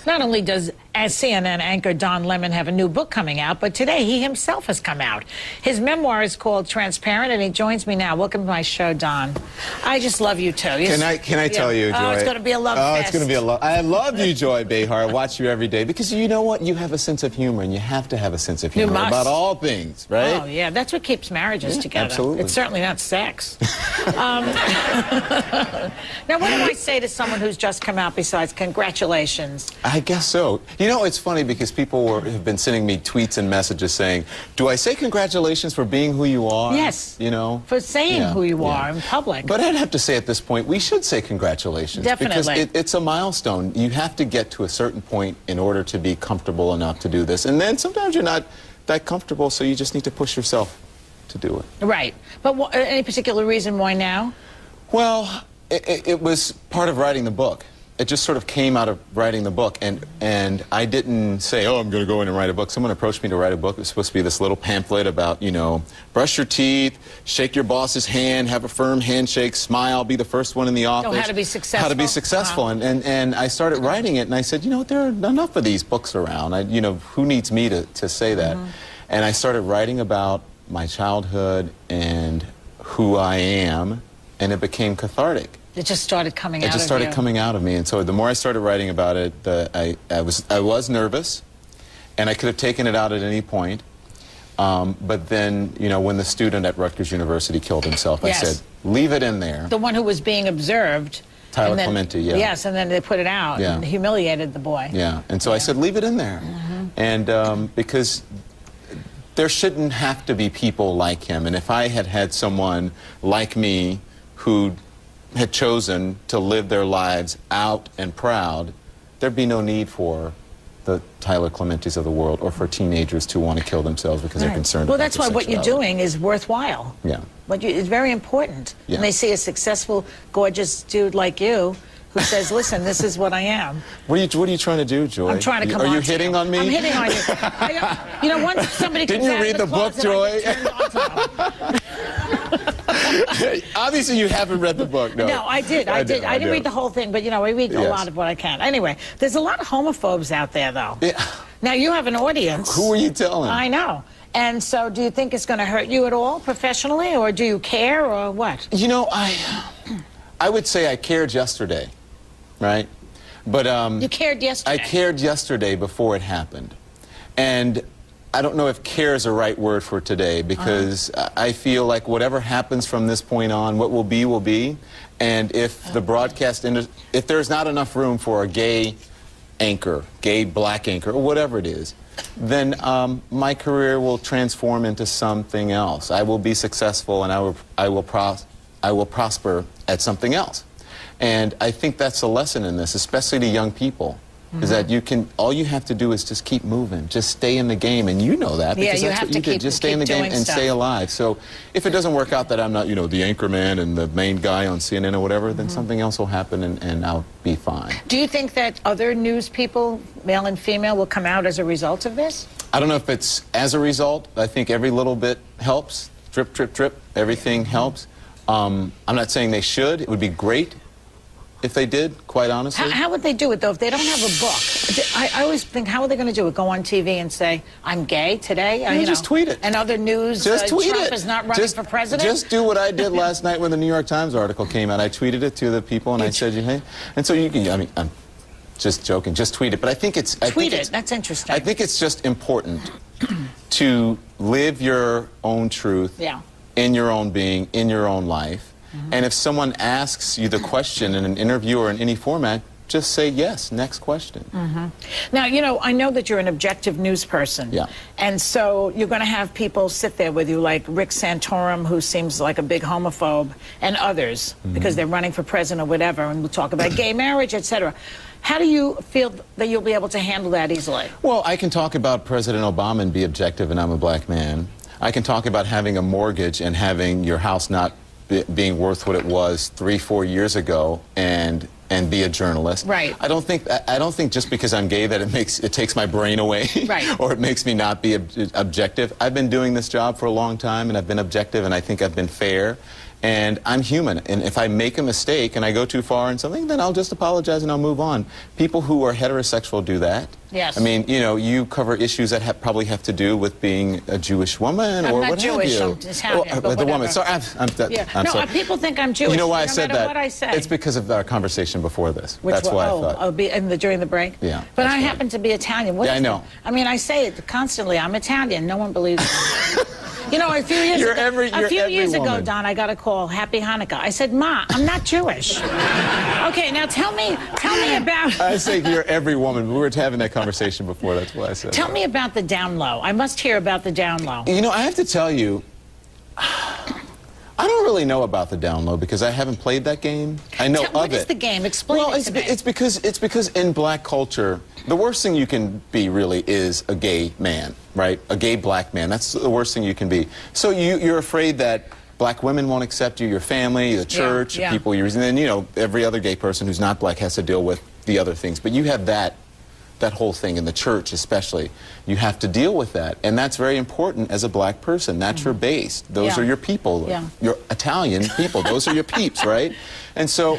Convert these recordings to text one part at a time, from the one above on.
Not only does CNN anchor Don Lemon have a new book coming out, but today he himself has come out. His memoir is called Transparent, and he joins me now. Welcome to my show, Don. I just love you, too. Can I tell you, Joy? Oh, it's going to be a love fest. Oh, it's going to be a love. I love you, Joy Behar. I watch you every day because you know what? You have a sense of humor, and you have to have a sense of humor about all things, right? Oh, yeah. That's what keeps marriages together. Absolutely. It's certainly not sex. Now, what do I say to someone who's just come out besides congratulations? I guess so. You know, it's funny because people have been sending me tweets and messages saying, do I say congratulations for being who you are? Yes. You know? For saying who you are in public. But I'd have to say at this point, we should say congratulations. Definitely. Because it's a milestone. You have to get to a certain point in order to be comfortable enough to do this. And then sometimes you're not that comfortable, so you just need to push yourself to do it. Right. But any particular reason why now? Well, it was part of writing the book. It just sort of came out of writing the book, and I didn't say, oh, I'm going to go in and write a book. Someone approached me to write a book. It was supposed to be this little pamphlet about, you know, brush your teeth, shake your boss's hand, have a firm handshake, smile, be the first one in the office. Oh, how to be successful. How to be successful. And I started writing it, and I said, you know, there are enough of these books around. You know, who needs me to say that? And I started writing about my childhood and who I am, and it became cathartic. It just started coming out of you. It just started coming out of me, and so the more I started writing about it, I was nervous, and I could have taken it out at any point. But then, you know, when the student at Rutgers University killed himself, I said, leave it in there. The one who was being observed. Tyler Clementi, yeah. Yes, and then they put it out and humiliated the boy. Yeah, and so I said, leave it in there. And because there shouldn't have to be people like him, and if I had had someone like me who had chosen to live their lives out and proud, there'd be no need for the Tyler Clementis of the world or for teenagers to want to kill themselves because they're concerned about their that's why what you're doing is worthwhile. Yeah. It's very important. Yeah. And they see a successful, gorgeous dude like you who says, listen, this is what I am. What are you trying to do, Joy? I'm trying to come on. Are you hitting on me? I'm hitting on you. You know, once somebody comes Didn't you read the book, Joy? Obviously, you haven't read the book, no. No, I did. I didn't read the whole thing, but, you know, I read a lot of what I can. Anyway, there's a lot of homophobes out there, though. Yeah. Now, you have an audience. Who are you telling? I know. And so do you think it's going to hurt you at all professionally, or do you care, or what? You know, I would say I cared yesterday, right? But you cared yesterday? I cared yesterday before it happened. And I don't know if care is the right word for today, because I feel like whatever happens from this point on, what will be will be. And if the broadcast industry, if there's not enough room for a gay anchor, gay black anchor, or whatever it is, then my career will transform into something else. I will be successful, and I will prosper at something else. And I think that's a lesson in this, especially to young people. Is that all you have to do is just keep moving, just stay in the game, and you know that because that's what you did. Just stay in the game and stay alive. So if it doesn't work out that I'm not, you know, the anchor man and the main guy on CNN or whatever, then something else will happen and I'll be fine. Do you think that other news people, male and female, will come out as a result of this? I don't know if it's as a result. I think every little bit helps. Drip, drip, drip. Everything helps. I'm not saying they should. It would be great if they did, quite honestly. How would they do it, though, if they don't have a book? I always think, how are they going to do it? Go on TV and say, I'm gay today? You just tweet it. And other news, just tweet Trump it. is not running for president? Just do what I did last night when the New York Times article came out. I tweeted it to the people, and I said, hey. And so you can, I mean, I'm just joking, just tweet it. But I think it's... Tweet it, that's interesting. I think it's just important to live your own truth in your own being, in your own life. And if someone asks you the question in an interview or in any format, just say yes, next question. Now, you know, I know that you're an objective news person. Yeah. And so you're going to have people sit there with you like Rick Santorum, who seems like a big homophobe, and others, because they're running for president or whatever, and we'll talk about gay marriage, etc. How do you feel that you'll be able to handle that easily? Well, I can talk about President Obama and be objective, and I'm a black man. I can talk about having a mortgage and having your house not being worth what it was 3-4 years ago and be a journalist. Right. I don't think just because I'm gay that it takes my brain away. Right. Or it makes me not be objective. I've been doing this job for a long time, and I've been objective, and I think I've been fair. And I'm human, and if I make a mistake and I go too far in something, then I'll just apologize and I'll move on. People who are heterosexual do that. Yes. I mean, you know, you cover issues that probably have to do with being a Jewish woman or what have you. I'm Italian, but the woman. whatever. Sorry, Yeah. I'm No, sorry. people think I'm Jewish. You know why I no said matter that? What I say. It's because of our conversation before this. Which That's why I thought. During the break? Yeah. But that's I right. happen to be Italian. What Yeah, is I know. that? I mean, I say it constantly. I'm Italian. No one believes me. You know, a few years You're ago, every woman. Don, I got a call. Happy Hanukkah. I said, Ma, I'm not Jewish. Okay, now tell me about. I say you're every woman. We were having that conversation before. That's why I said. Tell me about the down low. I must hear about the down low. You know, I have to tell you, I don't really know about the down low because I haven't played that game. I know of it. What is the game? Explain it to me. It's because in black culture, the worst thing you can be really is a gay man, right? A gay black man. That's the worst thing you can be. So you're afraid that black women won't accept you, your family, the church, people you're using. And then, you know, every other gay person who's not black has to deal with the other things. But you have that whole thing in the church especially. You have to deal with that. And that's very important as a black person. That's your base. Those are your people. Your Italian people. Those are your peeps, right? And so...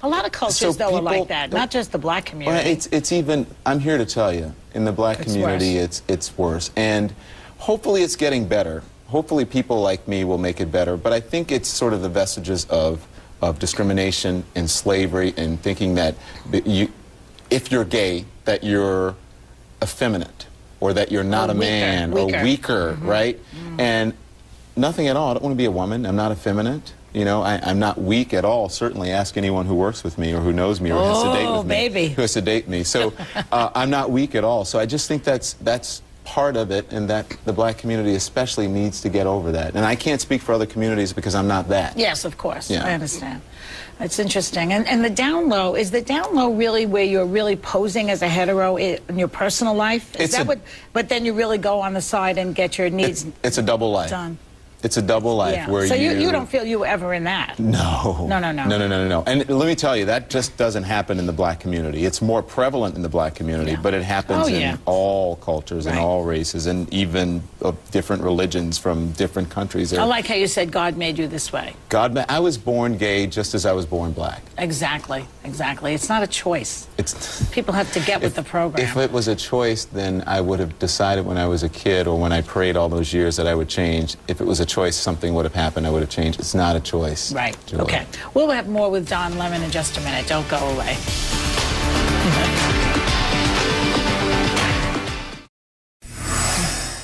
a lot of cultures, though, are like that. Not just the black community. Well, it's even... I'm here to tell you, in the black community, it's worse. And hopefully it's getting better. Hopefully people like me will make it better. But I think it's sort of the vestiges of discrimination and slavery and thinking that if you're gay, that you're effeminate or that you're not a man or weaker, right? And nothing at all. I don't want to be a woman. I'm not effeminate. You know, I'm not weak at all. Certainly ask anyone who works with me or who knows me or has to date with me. Who has to date me. So I'm not weak at all. So I just think that's part of it, and that the black community especially needs to get over that. And I can't speak for other communities because I'm not that. Yes, of course. I understand. It's interesting. And the down low, is the down low really where you're really posing as a hetero in your personal life? Is that what, but then you really go on the side and get your needs It's a double life. done? It's a double life where so you don't feel you were ever in that? No. No. And let me tell you, that just doesn't happen in the black community. It's more prevalent in the black community, but it happens in all cultures and all races and even of different religions from different countries. I like how you said God made you this way. I was born gay just as I was born black. Exactly. It's not a choice. People have to get with the program. If it was a choice, then I would have decided when I was a kid or when I prayed all those years that I would change. If it was a choice, something would have happened, I would have changed. It's not a choice. Right. Julie. Okay. We'll have more with Don Lemon in just a minute. Don't go away.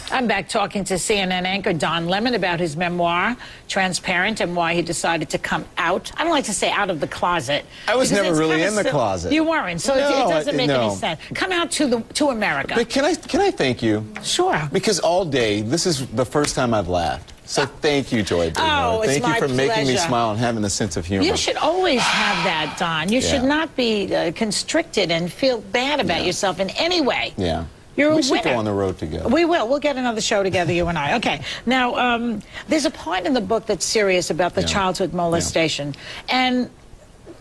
I'm back talking to CNN anchor Don Lemon about his memoir, Transparent, and why he decided to come out. I don't like to say out of the closet. I was never really in the closet. You weren't, so it doesn't make any sense. Come out to America. But can I thank you? Sure. Because all day, this is the first time I've laughed. So thank you, Joy Behar. It's thank you my for making me pleasure. smile and having a sense of humor. You should always have that, Don. You should not be constricted and feel bad about yourself in any way. Yeah. You're a winner. We should go on the road together. We will. We'll get another show together, you and I. Okay. Now, there's a part in the book that's serious about the childhood molestation. And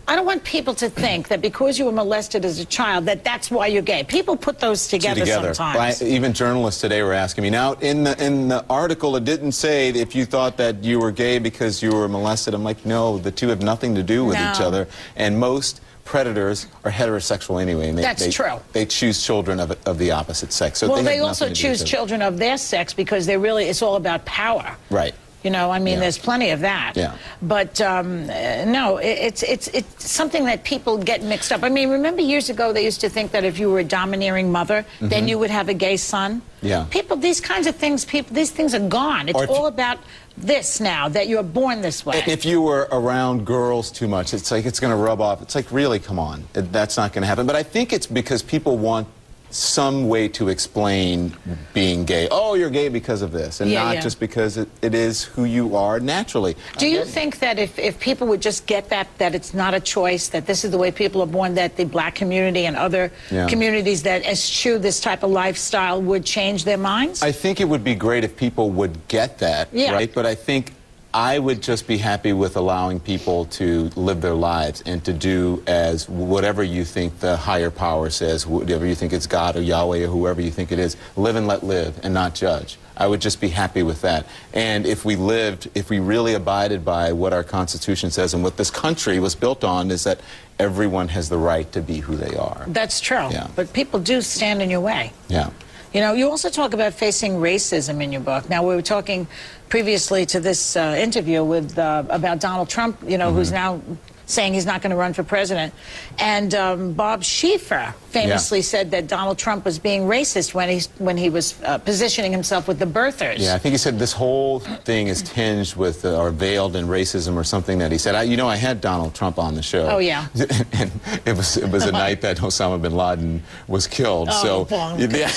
I don't want people to think that because you were molested as a child, that's why you're gay. People put those together sometimes. Even journalists today were asking me. Now, in the article, it didn't say if you thought that you were gay because you were molested. I'm like, no, the two have nothing to do with each other. And most predators are heterosexual anyway. And that's true. They choose children of the opposite sex. So they also choose children of their sex because it's all about power. Right. You know, I mean, there's plenty of that. Yeah. But no, it's something that people get mixed up. I mean, remember years ago they used to think that if you were a domineering mother, then you would have a gay son. Yeah. These kinds of things, these things are gone. It's all about this now, that you're born this way. If you were around girls too much, it's like it's going to rub off. It's like, really, come on. That's not going to happen. But I think it's because people want some way to explain being gay. Oh, you're gay because of this, and not just because it is who you are naturally. Do you think that if people would just get that it's not a choice, that this is the way people are born, that the black community and other communities that eschew this type of lifestyle would change their minds? I think it would be great if people would get that, right? But I think I would just be happy with allowing people to live their lives and to do as whatever you think the higher power says, whatever you think it's God or Yahweh or whoever you think it is, live and let live and not judge. I would just be happy with that. And if we really abided by what our Constitution says and what this country was built on, is that everyone has the right to be who they are. That's true. Yeah. But people do stand in your way. Yeah. You know, you also talk about facing racism in your book. Now, we were talking previously to this interview with about Donald Trump, you know, who's now saying he's not going to run for president. And Bob Schieffer famously said that Donald Trump was being racist when he was positioning himself with the birthers. Yeah, I think he said this whole thing is tinged with or veiled in racism or something that he said. You know, I had Donald Trump on the show. Oh, yeah. And it was a night that Osama bin Laden was killed. Oh, so yeah.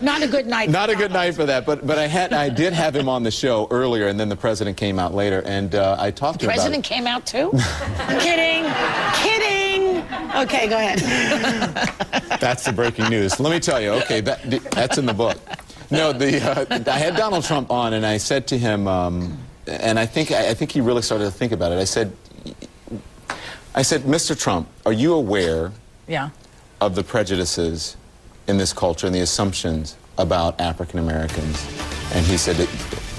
Not a good night. Not a good night for that. But I did have him on the show earlier, and then the president came out later, and I talked to him about it. The president came out too? Kidding. Okay, go ahead. That's the breaking news. Let me tell you. Okay, that's in the book. No, I had Donald Trump on, and I said to him, and I think he really started to think about it. I said, Mr. Trump, are you aware of the prejudices in this culture and the assumptions about African Americans? And he said,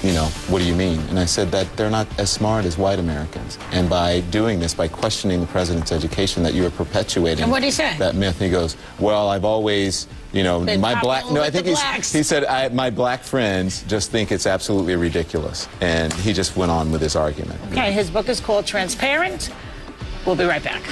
you know, what do you mean? And I said that they're not as smart as white Americans. And by doing this, by questioning the president's education, that you are perpetuating and what did he say? That myth. And he goes, well, I've always, you know, my black, no, I think he said, my black friends just think it's absolutely ridiculous. And he just went on with his argument. Okay, his book is called Transparent. We'll be right back.